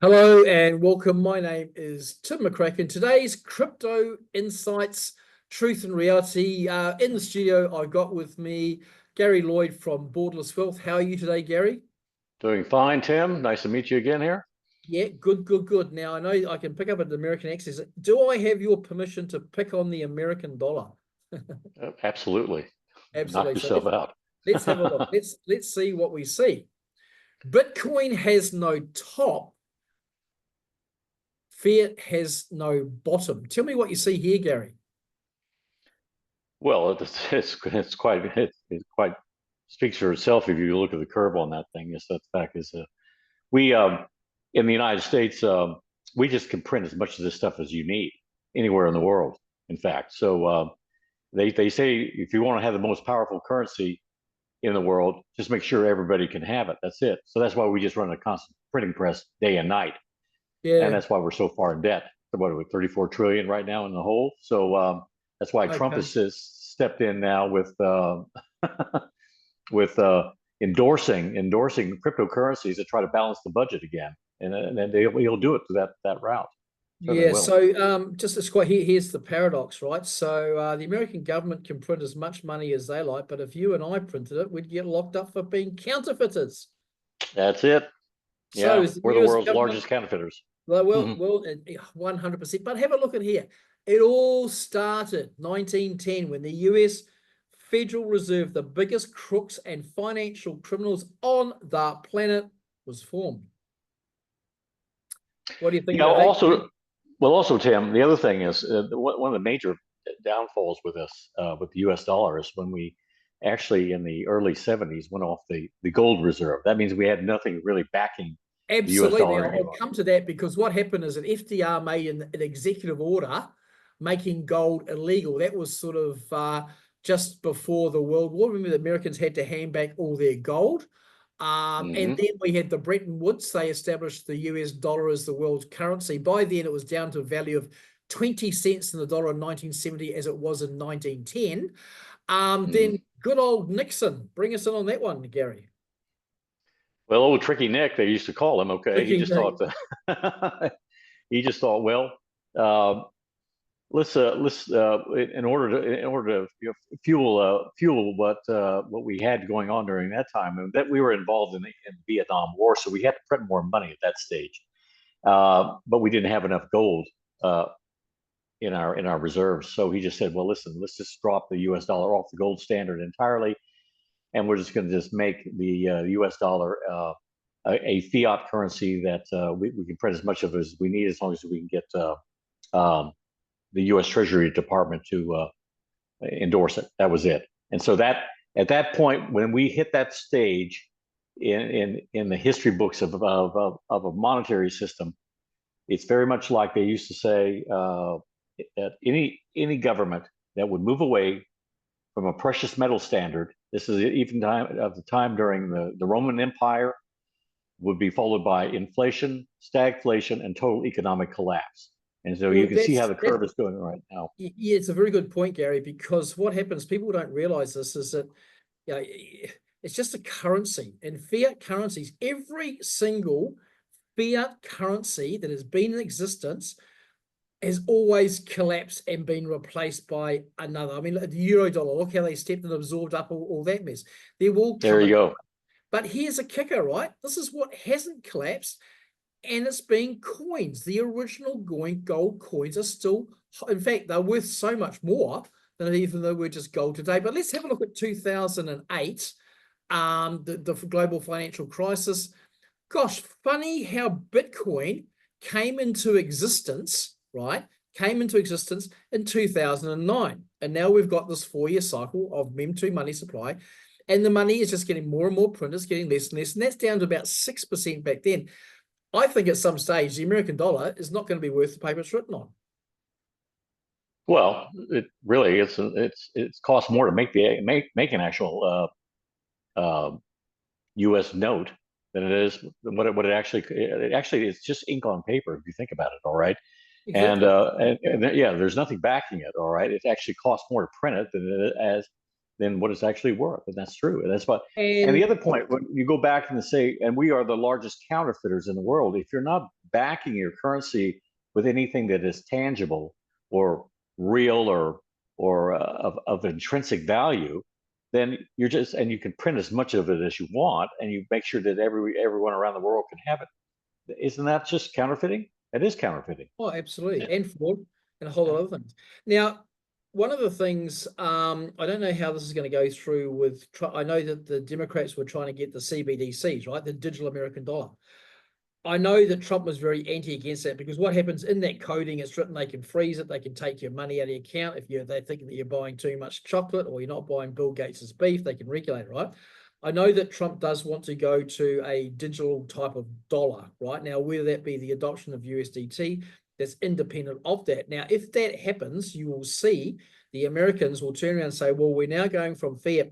Hello and welcome. My name is Tim McCracken. Today's Crypto Insights, Truth and Reality. In the studio, I've got with me Gary Lloyd from Borderless Wealth. How are you today, Gary? Doing fine, Tim. Nice to meet you again here. Yeah, good, good, good. Now, I know I can pick up an American accent. Do I have your permission to pick on the American dollar? Absolutely. Knock Absolutely. So yourself out. let's have a look. Let's see what we see. Bitcoin has no top. Fiat has no bottom. Tell me what you see here, Gary. Well, it's quite speaks for itself if you look at the curve on that thing. Yes, that fact is we in the United States we just can print as much of this stuff as you need anywhere in the world. In fact, so they say if you want to have the most powerful currency in the world, just make sure everybody can have it. That's it. So that's why we just run a constant printing press day and night. And Yeah. that's why we're so far in debt. What are we, 34 trillion right now in the hole? So that's why Trump Okay. has stepped in now with with endorsing cryptocurrencies to try to balance the budget again, and he'll do it through that route. Certainly Yeah, will. so just as quite here's the paradox, right? So the American government can print as much money as they like, but if you and I printed it, we'd get locked up for being counterfeiters. That's it. So Yeah, is the we're the US world's government, largest counterfeiters. well, Hmm. 100%. But have a look at here. It all started 1910 when the US Federal Reserve, the biggest crooks and financial criminals on the planet, was formed. What do you think Yeah. about that, Gary? Also, Tim, the other thing is one of the major downfalls with us with the U.S. dollar is when we actually in the early '70s went off the gold reserve. That means we had nothing really backing the U.S. Absolutely. dollar I'll anymore. come to that because what happened is that FDR made an executive order making gold illegal. That was sort of just before the World War. Remember, the Americans had to hand back all their gold. And Hmm. then we had the Bretton Woods. They established the US dollar as the world's currency. By then, it was down to a value of 20 cents in the dollar in 1970 as it was in 1910. Hmm. Then good old Nixon. Bring us in on that one, Gary. Well, old Tricky Nick, they used to call him. Okay, he Tricky just thought Nick. he just thought, well, uh, let's in order to fuel what we had going on during that time, and that we were involved in the Vietnam War, so we had to print more money at that stage. But we didn't have enough gold uh, in our reserves, so he just said, well, listen, let's just drop the U.S. dollar off the gold standard entirely, and we're just going to just make the U.S. dollar a fiat currency that we can print as much of as we need, as long as we can get um, the U.S. Treasury Department to endorse it. That was it. And so that at that point, when we hit that stage in the history books of a monetary system, it's very much like they used to say that any government that would move away from a precious metal standard. This is even time of the time during the Roman Empire, would be followed by inflation, stagflation, and total economic collapse. And so you Well, can see how the curve is going right now. yeah, it's a very good point, Gary, because what happens, people don't realize this, is that you know, it's just a currency and fiat currencies. Every single fiat currency that has been in existence has always collapsed and been replaced by another. I mean, the euro dollar, look how they stepped and absorbed up all that mess. They've all There come you and go. but here's a kicker, right? This is what hasn't collapsed, and it's being coins. The original gold coins are still, in fact, they're worth so much more than even though we're just gold today. But let's have a look at 2008, the global financial crisis. Gosh, funny how Bitcoin came into existence, right? Came into existence in 2009. And now we've got this 4-year cycle of MEM2 money supply. And the money is just getting more and more printed, it's getting less and less. And that's down to about 6% back then. I think at some stage, the American dollar is not going to be worth the paper it's written on. Well, it really it's cost more to make an actual U.S. note than it is what it actually it's just ink on paper if you think about it. All right, and Exactly. yeah, there's nothing backing it. All right, it actually costs more to print it than what it's actually worth, and that's true. And that's what. And the And other point, when you go back and say, and we are the largest counterfeiters in the world. If you're not backing your currency with anything that is tangible or real or of intrinsic value, then you're just, and you can print as much of it as you want, and you make sure that everyone around the world can have it. Isn't that just counterfeiting? It is counterfeiting. Oh, absolutely. And fraud and a whole lot of other things. Now, one of the things, I don't know how this is going to go through with, I know that the Democrats were trying to get the CBDCs, right? The digital American dollar. I know that Trump was very anti against that, because what happens in that coding, it's written they can freeze it, they can take your money out of your account if they think that you're buying too much chocolate or you're not buying Bill Gates's beef, they can regulate it, right? I know that Trump does want to go to a digital type of dollar, right? Now, whether that be the adoption of USDT, that's independent of that. Now, if that happens, you will see the Americans will turn around and say, well, we're now going from fiat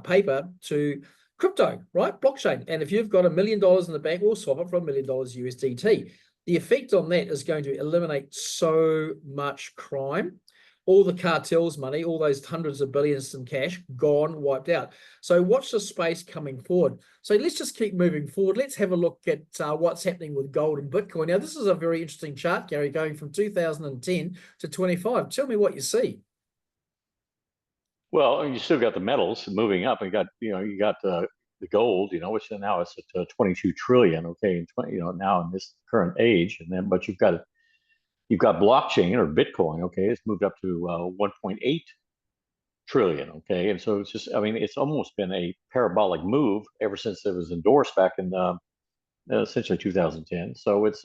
paper to crypto, right? Blockchain. And if you've got $1 million in the bank, we'll swap it for $1 million USDT. The effect on that is going to eliminate so much crime. All the cartels' money, all those hundreds of billions in cash, gone, wiped out. So watch the space coming forward. So let's just keep moving forward. Let's have a look at what's happening with gold and Bitcoin. Now, this is a very interesting chart, Gary, going from 2010 to 25. Tell me what you see. Well, you still got the metals moving up, and you got the gold, which now it's at 22 trillion. Okay, now in this current age, and then but you've got blockchain or Bitcoin. Okay, it's moved up to 1.8 trillion. Okay, and so it's just, I mean, it's almost been a parabolic move ever since it was endorsed back in essentially 2010. So it's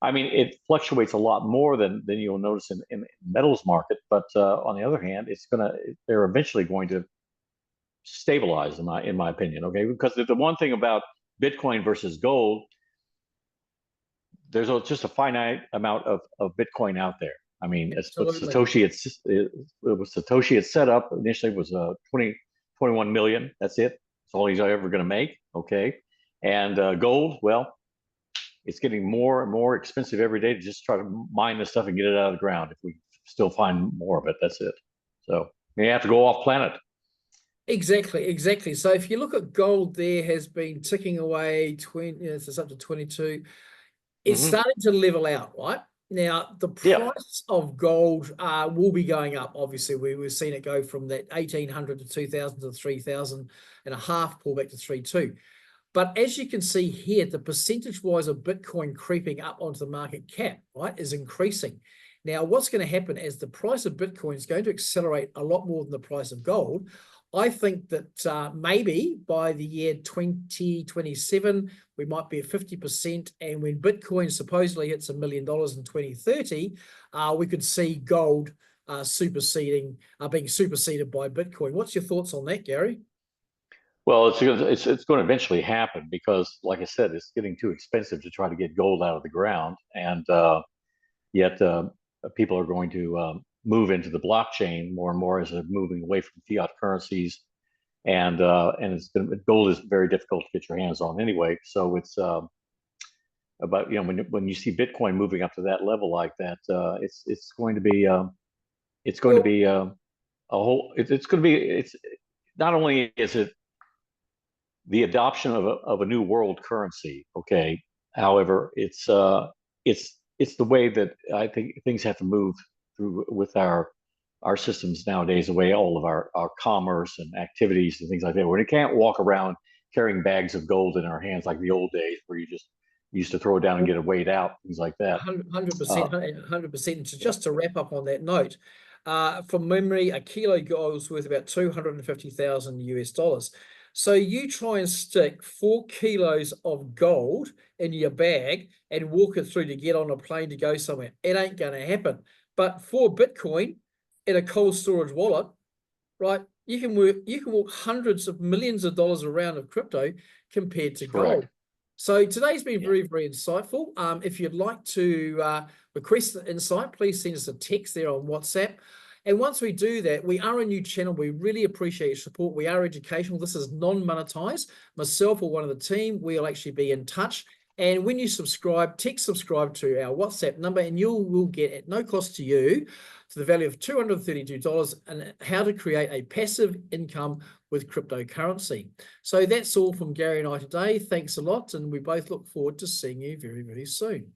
I mean, it fluctuates a lot more than you'll notice in the metals market. But on the other hand, they're eventually going to stabilize, in my opinion. Okay, because the one thing about Bitcoin versus gold, there's just a finite amount of Bitcoin out there. I mean, it's what Satoshi had set up initially was 21 million. That's it. That's all he's ever going to make. Okay, and gold, well, it's getting more and more expensive every day to just try to mine this stuff and get it out of the ground. If we still find more of it, that's it. So you have to go off planet. Exactly. So if you look at gold, there has been ticking away. It's up to 22. It's starting to level out, right? Now, the price of gold will be going up. Obviously, we've seen it go from that 1,800 to 2,000 to 3,000 and a half, pull back to 3,200. But as you can see here, the percentage-wise of Bitcoin creeping up onto the market cap, right, is increasing. Now, what's going to happen as the price of Bitcoin is going to accelerate a lot more than the price of gold. I think that maybe by the year 2027, we might be at 50%. And when Bitcoin supposedly hits $1 million in 2030, we could see gold being superseded by Bitcoin. What's your thoughts on that, Gary? Well, it's going to eventually happen because, like I said, it's getting too expensive to try to get gold out of the ground, and yet people are going to move into the blockchain more and more as they're moving away from fiat currencies, and gold is very difficult to get your hands on anyway. So it's about when you see Bitcoin moving up to that level like that, it's going to be it's not only is it the adoption of a new world currency. Okay. However, it's the way that I think things have to move through with our systems nowadays, the way all of our commerce and activities and things like that. We can't walk around carrying bags of gold in our hands like the old days where you just used to throw it down and get it weighed out, things like that. 100%. Just to wrap up on that note, from memory, a kilo of gold is worth about 250,000 US dollars. So you try and stick 4 kilos of gold in your bag and walk it through to get on a plane to go somewhere. It ain't going to happen. But for Bitcoin in a cold storage wallet, right, you can walk hundreds of millions of dollars around of crypto compared to gold. So today's been very, very insightful. If you'd like to request the insight, please send us a text there on WhatsApp. And once we do that, we are a new channel. We really appreciate your support. We are educational. This is non-monetized. Myself or one of the team, we'll actually be in touch And when you subscribe, text subscribe to our WhatsApp number, and you will get at no cost to you to the value of $232 and how to create a passive income with cryptocurrency. So that's all from Gary and I today. Thanks a lot, and we both look forward to seeing you very, very soon.